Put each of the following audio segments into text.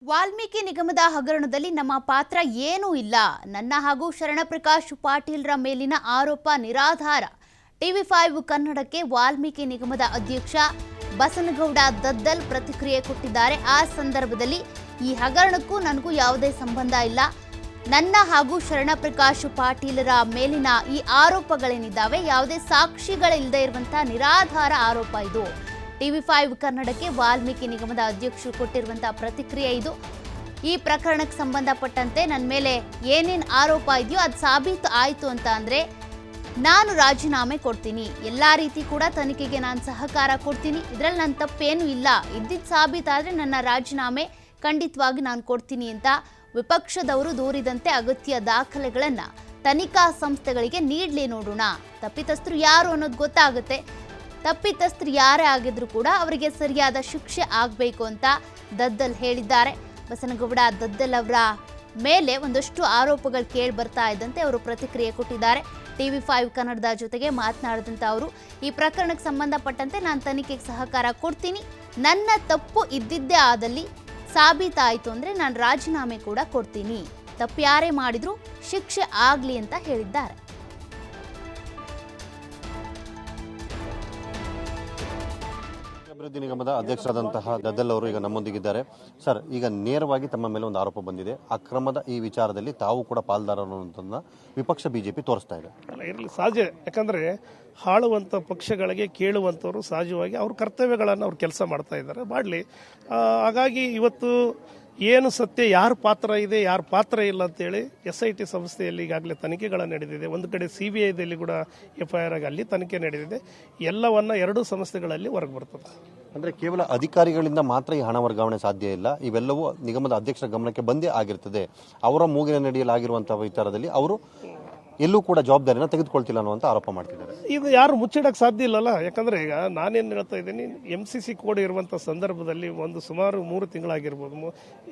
ವಾಲ್ಮೀಕಿ ನಿಗಮದ ಹಗರಣದಲ್ಲಿ ನಮ್ಮ ಪಾತ್ರ ಏನೂ ಇಲ್ಲ. ನನ್ನ ಹಾಗೂ ಶರಣಪ್ರಕಾಶ್ ಪಾಟೀಲ್ರ ಮೇಲಿನ ಆರೋಪ ನಿರಾಧಾರ. ಟಿವಿ5 ಕನ್ನಡಕ್ಕೆ ವಾಲ್ಮೀಕಿ ನಿಗಮದ ಅಧ್ಯಕ್ಷ ಬಸನಗೌಡ ದದ್ದಲ್ ಪ್ರತಿಕ್ರಿಯೆ ಕೊಟ್ಟಿದ್ದಾರೆ. ಆ ಸಂದರ್ಭದಲ್ಲಿ ಈ ಹಗರಣಕ್ಕೂ ನನಗೂ ಯಾವುದೇ ಸಂಬಂಧ ಇಲ್ಲ. ನನ್ನ ಹಾಗೂ ಶರಣಪ್ರಕಾಶ್ ಪಾಟೀಲರ ಮೇಲಿನ ಈ ಆರೋಪಗಳೇನಿದ್ದಾವೆ ಯಾವುದೇ ಸಾಕ್ಷಿಗಳಿಲ್ಲದೆ ಇರುವಂತಹ ನಿರಾಧಾರ ಆರೋಪ ಇದು. ಟಿವಿ5 ಕನ್ನಡಕ್ಕೆ ವಾಲ್ಮೀಕಿ ನಿಗಮದ ಅಧ್ಯಕ್ಷರು ಕೊಟ್ಟಿರುವಂತಹ ಪ್ರತಿಕ್ರಿಯೆ ಇದು. ಈ ಪ್ರಕರಣಕ್ಕೆ ಸಂಬಂಧಪಟ್ಟಂತೆ ನನ್ನ ಮೇಲೆ ಏನೇನು ಆರೋಪ ಇದೆಯೋ ಅದು ಸಾಬೀತು ಆಯಿತು ಅಂತ ಅಂದರೆ ನಾನು ರಾಜೀನಾಮೆ ಕೊಡ್ತೀನಿ. ಎಲ್ಲ ರೀತಿ ಕೂಡ ತನಿಖೆಗೆ ನಾನು ಸಹಕಾರ ಕೊಡ್ತೀನಿ. ಇದರಲ್ಲಿ ನನ್ನ ತಪ್ಪೇನೂ ಇಲ್ಲ. ಇದ್ದಿದ್ದು ಸಾಬೀತಾದರೆ ನನ್ನ ರಾಜೀನಾಮೆ ಖಂಡಿತವಾಗಿ ನಾನು ಕೊಡ್ತೀನಿ ಅಂತ ವಿಪಕ್ಷದವರು ದೂರಿದಂತೆ ಅಗತ್ಯ ದಾಖಲೆಗಳನ್ನು ತನಿಖಾ ಸಂಸ್ಥೆಗಳಿಗೆ ನೀಡಲಿ, ನೋಡೋಣ. ತಪ್ಪಿತಸ್ಥರು ಯಾರು ಅನ್ನೋದು ಗೊತ್ತಾಗುತ್ತೆ. ತಪ್ಪಿತಸ್ಥರು ಯಾರೇ ಆಗಿದ್ರು ಕೂಡ ಅವರಿಗೆ ಸರಿಯಾದ ಶಿಕ್ಷೆ ಆಗಬೇಕು ಅಂತ ದದ್ದಲ್ ಹೇಳಿದ್ದಾರೆ. ಬಸನಗೌಡ ದದ್ದಲ್ ಅವರ ಮೇಲೆ ಒಂದಷ್ಟು ಆರೋಪಗಳು ಕೇಳಿ ಬರ್ತಾ ಇದ್ದಂತೆ ಅವರು ಪ್ರತಿಕ್ರಿಯೆ ಕೊಟ್ಟಿದ್ದಾರೆ. ಟಿವಿ5 ಕನ್ನಡದ ಜೊತೆಗೆ ಮಾತನಾಡಿದಂಥ ಅವರು ಈ ಪ್ರಕರಣಕ್ಕೆ ಸಂಬಂಧಪಟ್ಟಂತೆ ನಾನು ತನಿಖೆಗೆ ಸಹಕಾರ ಕೊಡ್ತೀನಿ. ನನ್ನ ತಪ್ಪು ಇದ್ದಿದ್ದೇ ಆದಲ್ಲಿ ಸಾಬೀತಾಯಿತು ಅಂದರೆ ನಾನು ರಾಜೀನಾಮೆ ಕೂಡ ಕೊಡ್ತೀನಿ. ತಪ್ಪು ಯಾರೇ ಮಾಡಿದ್ರು ಶಿಕ್ಷೆ ಆಗಲಿ ಅಂತ ಹೇಳಿದ್ದಾರೆ. ಅಭಿವೃದ್ಧಿ ನಿಗಮದ ಅಧ್ಯಕ್ಷರಾದಂತಹ ದದ್ದಲ್ ಅವರು ಈಗ ನಮ್ಮೊಂದಿಗಿದ್ದಾರೆ. ಸರ್, ಈಗ ನೇರವಾಗಿ ತಮ್ಮ ಮೇಲೆ ಒಂದು ಆರೋಪ ಬಂದಿದೆ. ಅಕ್ರಮದ ಈ ವಿಚಾರದಲ್ಲಿ ತಾವು ಕೂಡ ಪಾಲ್ದಾರರು ಅನ್ನೋದನ್ನ ವಿಪಕ್ಷ ಬಿಜೆಪಿ ತೋರಿಸ್ತಾ ಇದೆ. ಇರಲಿ, ಸಹಜ. ಯಾಕಂದ್ರೆ ಆಳುವಂಥ ಪಕ್ಷಗಳಿಗೆ ಕೇಳುವಂಥವ್ರು ಸಹಜವಾಗಿ ಅವ್ರ ಕರ್ತವ್ಯಗಳನ್ನು ಅವ್ರು ಕೆಲಸ ಮಾಡ್ತಾ ಇದ್ದಾರೆ, ಮಾಡಲಿ. ಹಾಗಾಗಿ ಇವತ್ತು ಏನು ಸತ್ಯ, ಯಾರ ಪಾತ್ರ ಇದೆ ಯಾರ ಪಾತ್ರ ಇಲ್ಲ ಅಂತೇಳಿ SIT ಸಂಸ್ಥೆಯಲ್ಲಿ ಈಗಾಗಲೇ ತನಿಖೆಗಳು ನಡೆದಿದೆ. ಒಂದು ಕಡೆ CBIದಲ್ಲಿ ಕೂಡ FIR ಆಗಿ ಅಲ್ಲಿ ತನಿಖೆ ನಡೆದಿದೆ. ಎಲ್ಲವನ್ನ ಎರಡೂ ಸಂಸ್ಥೆಗಳಲ್ಲಿ ಹೊರಗೆ ಬರ್ತದೆ. ಅಂದ್ರೆ ಕೇವಲ ಅಧಿಕಾರಿಗಳಿಂದ ಮಾತ್ರ ಈ ಹಣ ವರ್ಗಾವಣೆ ಸಾಧ್ಯ ಇಲ್ಲ. ಇವೆಲ್ಲವೂ ನಿಗಮದ ಅಧ್ಯಕ್ಷರ ಗಮನಕ್ಕೆ ಬಂದೇ ಆಗಿರ್ತದೆ. ಅವರ ಮೂಗಿನ ನಡಿಯಲ್ಲಿ ಆಗಿರುವಂತಹ ವಿಚಾರದಲ್ಲಿ ಅವರು ಎಲ್ಲೂ ಕೂಡ ಜವಾಬ್ದಾರಿನ ತೆಗೆದುಕೊಳ್ತಿಲ್ಲ ಅನ್ನುವಂತ ಆರೋಪ ಮಾಡ್ತಿದ್ದಾರೆ. ಇದು ಯಾರು ಮುಚ್ಚಿಡಕ್ಕೆ ಸಾಧ್ಯ ಇಲ್ಲಲ್ಲ. ಯಾಕಂದ್ರೆ ಈಗ ನಾನೇನು ಹೇಳ್ತಾ ಇದ್ದೀನಿ, MCC ಕೋಡ್ ಇರುವಂಥ ಸಂದರ್ಭದಲ್ಲಿ ಒಂದು ಸುಮಾರು 3 ತಿಂಗಳಾಗಿರ್ಬೋದು,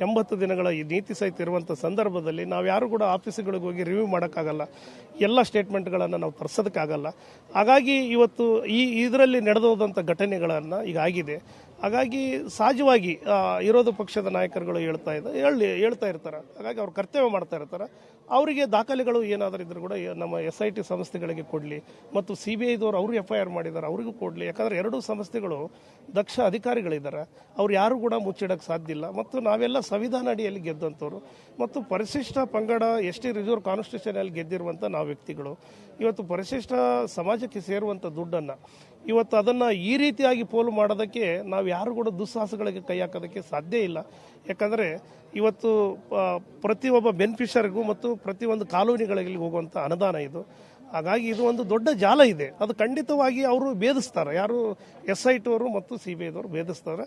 80 ದಿನಗಳ ಈ ನೀತಿ ಸಹಿತ ಇರುವಂಥ ಸಂದರ್ಭದಲ್ಲಿ ನಾವು ಯಾರು ಕೂಡ ಆಫೀಸ್ಗಳಿಗೆ ಹೋಗಿ ರಿವ್ಯೂ ಮಾಡೋಕ್ಕಾಗಲ್ಲ. ಎಲ್ಲ ಸ್ಟೇಟ್ಮೆಂಟ್ಗಳನ್ನು ನಾವು ತರಿಸೋದಕ್ಕಾಗಲ್ಲ. ಹಾಗಾಗಿ ಇವತ್ತು ಇದರಲ್ಲಿ ನಡೆದೋದಂಥ ಘಟನೆಗಳನ್ನು ಈಗ ಆಗಿದೆ. ಹಾಗಾಗಿ ಸಹಜವಾಗಿ ವಿರೋಧ ಪಕ್ಷದ ನಾಯಕರುಗಳು ಹೇಳ್ತಾ ಇರ್ತಾರೆ. ಹಾಗಾಗಿ ಅವ್ರು ಕರ್ತವ್ಯ ಮಾಡ್ತಾ ಇರ್ತಾರೆ. ಅವರಿಗೆ ದಾಖಲೆಗಳು ಏನಾದರೂ ಇದ್ರೂ ಕೂಡ ನಮ್ಮ SIT ಸಂಸ್ಥೆಗಳಿಗೆ ಕೊಡಲಿ, ಮತ್ತು CBIದವರು ಅವರು FIR ಮಾಡಿದ್ದಾರೆ ಅವರಿಗೂ ಕೊಡಲಿ. ಯಾಕಂದರೆ ಎರಡೂ ಸಂಸ್ಥೆಗಳು ದಕ್ಷ ಅಧಿಕಾರಿಗಳಿದ್ದಾರೆ. ಅವ್ರು ಯಾರು ಕೂಡ ಮುಚ್ಚಿಡಕ್ಕೆ ಸಾಧ್ಯ ಇಲ್ಲ. ಮತ್ತು ನಾವೆಲ್ಲ ಸಂವಿಧಾನ ಅಡಿಯಲ್ಲಿ ಗೆದ್ದಂಥವ್ರು, ಮತ್ತು ಪರಿಶಿಷ್ಟ ಪಂಗಡ ST ರಿಸರ್ವ್ ಕಾನ್ಸ್ಟಿಟ್ಯೂಷನಲ್ಲಿ ಗೆದ್ದಿರುವಂಥ ನಾವು ವ್ಯಕ್ತಿಗಳು. ಇವತ್ತು ಪರಿಶಿಷ್ಟ ಸಮಾಜಕ್ಕೆ ಸೇರುವಂಥ ದುಡ್ಡನ್ನು ಇವತ್ತು ಅದನ್ನು ಈ ರೀತಿಯಾಗಿ ಪೋಲು ಮಾಡೋದಕ್ಕೆ ನಾವು ಯಾರು ಕೂಡ ದುಸ್ಸಾಹಸಗಳಿಗೆ ಕೈ ಹಾಕೋದಕ್ಕೆ ಸಾಧ್ಯ ಇಲ್ಲ. ಯಾಕಂದರೆ ಇವತ್ತು ಪ್ರತಿಯೊಬ್ಬ ಬೆನಿಫಿಷರಿಗೂ ಮತ್ತು ಪ್ರತಿಯೊಂದು ಕಾಲೋನಿಗಳಿಗೆ ಹೋಗುವಂಥ ಅನುದಾನ ಇದು. ಹಾಗಾಗಿ ಇದು ಒಂದು ದೊಡ್ಡ ಜಾಲ ಇದೆ. ಅದು ಖಂಡಿತವಾಗಿ ಅವರು ಭೇದಿಸ್ತಾರೆ. ಯಾರು SIT ಅವರು ಮತ್ತು CBIದವರು ಭೇದಿಸ್ತಾರೆ.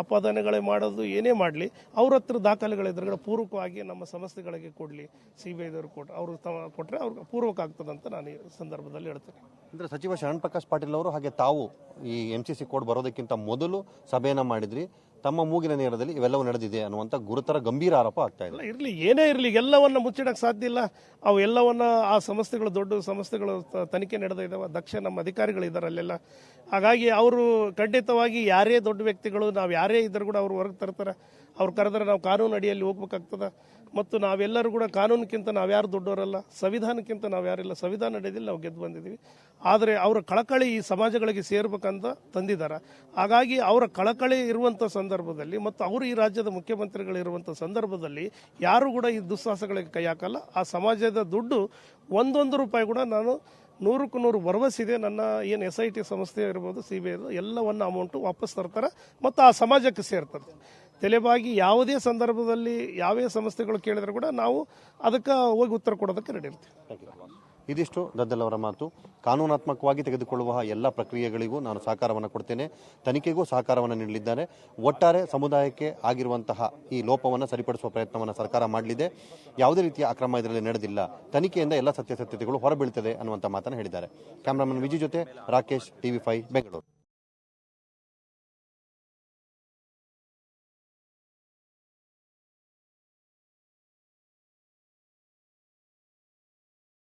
ಆಪಾದನೆಗಳೇ ಮಾಡೋದು ಏನೇ ಮಾಡಲಿ, ಅವ್ರ ಹತ್ರ ದಾಖಲೆಗಳಿದ್ರೆ ಪೂರ್ವಕವಾಗಿ ನಮ್ಮ ಸಂಸ್ಥೆಗಳಿಗೆ ಕೊಡಲಿ. CBIದವರು ಅವರು ಕೊಟ್ಟರೆ ಅವ್ರಿಗೆ ಪೂರ್ವಕ ಆಗ್ತದಂತ ನಾನು ಈ ಸಂದರ್ಭದಲ್ಲಿ ಹೇಳ್ತೇನೆ. ಅಂದರೆ ಸಚಿವ ಶರಣಪ್ರಕಾಶ್ ಪಾಟೀಲ್ ಅವರು ಹಾಗೆ ತಾವು ಈ MCC ಕೋಡ್ ಬರೋದಕ್ಕಿಂತ ಮೊದಲು ಸಭೆಯನ್ನ ಮಾಡಿದ್ರಿ. ತಮ್ಮ ಮೂಗಿನ ನೇರದಲ್ಲಿ ಇವೆಲ್ಲವೂ ನಡೆದಿದೆ ಅನ್ನುವಂಥ ಗುರುತರ ಗಂಭೀರ ಆರೋಪ ಆಗ್ತಾ ಇದೆ. ಇರಲಿ, ಏನೇ ಇರಲಿ, ಎಲ್ಲವನ್ನ ಮುಚ್ಚಿಡಕ್ಕೆ ಸಾಧ್ಯ ಇಲ್ಲ. ಅವು ಎಲ್ಲವನ್ನ ಆ ಸಂಸ್ಥೆಗಳು ದೊಡ್ಡ ಸಂಸ್ಥೆಗಳು ತನಿಖೆ ನಡೆದ ಇದಾವೆ. ದಕ್ಷ ನಮ್ಮ ಅಧಿಕಾರಿಗಳಿದ್ದಾರೆ ಅಲ್ಲೆಲ್ಲ. ಹಾಗಾಗಿ ಅವರು ಖಂಡಿತವಾಗಿ ಯಾರೇ ದೊಡ್ಡ ವ್ಯಕ್ತಿಗಳು, ನಾವು ಯಾರೇ ಇದ್ದರೂ ಕೂಡ ಅವರು ಹೊರಗೆ ತರ್ತಾರೆ. ಅವ್ರು ಕರೆದ್ರೆ ನಾವು ಕಾನೂನು ಅಡಿಯಲ್ಲಿ ಹೋಗ್ಬೇಕಾಗ್ತದೆ. ಮತ್ತು ನಾವೆಲ್ಲರೂ ಕೂಡ ಕಾನೂನಿಗಿಂತ ನಾವ್ಯಾರು ದೊಡ್ಡವರಲ್ಲ, ಸಂವಿಧಾನಕ್ಕಿಂತ ನಾವ್ಯಾರಿಲ್ಲ. ಸಂವಿಧಾನ ಅಡಿಯಲ್ಲಿ ನಾವು ಗೆದ್ದು ಬಂದಿದ್ದೀವಿ. ಆದರೆ ಅವರ ಕಳಕಳಿ ಈ ಸಮಾಜಗಳಿಗೆ ಸೇರ್ಬೇಕಂತ ತಂದಿದ್ದಾರೆ. ಹಾಗಾಗಿ ಅವರ ಕಳಕಳಿ ಇರುವಂಥ ಸಂದರ್ಭದಲ್ಲಿ ಮತ್ತು ಅವರು ಈ ರಾಜ್ಯದ ಮುಖ್ಯಮಂತ್ರಿಗಳಿರುವಂಥ ಸಂದರ್ಭದಲ್ಲಿ ಯಾರು ಕೂಡ ಈ ದುಸ್ಸಾಹಸಗಳಿಗೆ ಕೈ ಹಾಕಲ್ಲ. ಆ ಸಮಾಜದ ದುಡ್ಡು ಒಂದೊಂದು ರೂಪಾಯಿ ಕೂಡ ನಾನು 100ಕ್ಕೆ 100 ಭರವಸೆ ಇದೆ. ನನ್ನ ಏನು SIT ಸಂಸ್ಥೆ ಇರ್ಬೋದು, CBI ಎಲ್ಲವನ್ನ ಅಮೌಂಟು ವಾಪಸ್ ತರ್ತಾರೆ ಮತ್ತು ಆ ಸಮಾಜಕ್ಕೆ ಸೇರ್ತದೆ. ತಲೆಬಾಗಿ ಯಾವುದೇ ಸಂದರ್ಭದಲ್ಲಿ ಯಾವೇ ಸಂಸ್ಥೆಗಳು ಕೇಳಿದ್ರೆ ಕೂಡ ನಾವು ಅದಕ್ಕೆ ಹೋಗಿ ಉತ್ತರ ಕೊಡೋದಕ್ಕೆ ರೆಡಿ ಇರ್ತೀವಿ. ಇದಿಷ್ಟು ದದ್ದಲ್ ಅವರ ಮಾತು. ಕಾನೂನಾತ್ಮಕವಾಗಿ ತೆಗೆದುಕೊಳ್ಳುವ ಎಲ್ಲ ಪ್ರಕ್ರಿಯೆಗಳಿಗೂ ನಾನು ಸಹಕಾರವನ್ನು ಕೊಡ್ತೇನೆ, ತನಿಖೆಗೂ ಸಹಕಾರವನ್ನು ನೀಡಲಿದ್ದಾರೆ. ಒಟ್ಟಾರೆ ಸಮುದಾಯಕ್ಕೆ ಆಗಿರುವಂತಹ ಈ ಲೋಪವನ್ನು ಸರಿಪಡಿಸುವ ಪ್ರಯತ್ನವನ್ನು ಸರ್ಕಾರ ಮಾಡಲಿದೆ. ಯಾವುದೇ ರೀತಿಯ ಅಕ್ರಮ ಇದರಲ್ಲಿ ನಡೆದಿಲ್ಲ. ತನಿಖೆಯಿಂದ ಎಲ್ಲ ಸತ್ಯಾಸತ್ಯತೆಗಳು ಹೊರಬೀಳ್ತದೆ ಅನ್ನುವಂಥ ಮಾತನ್ನು ಹೇಳಿದ್ದಾರೆ. ಕ್ಯಾಮರಾಮನ್ ವಿಜಯ್ ಜೊತೆ ರಾಕೇಶ್, ಟಿವಿ5 ಬೆಂಗಳೂರು.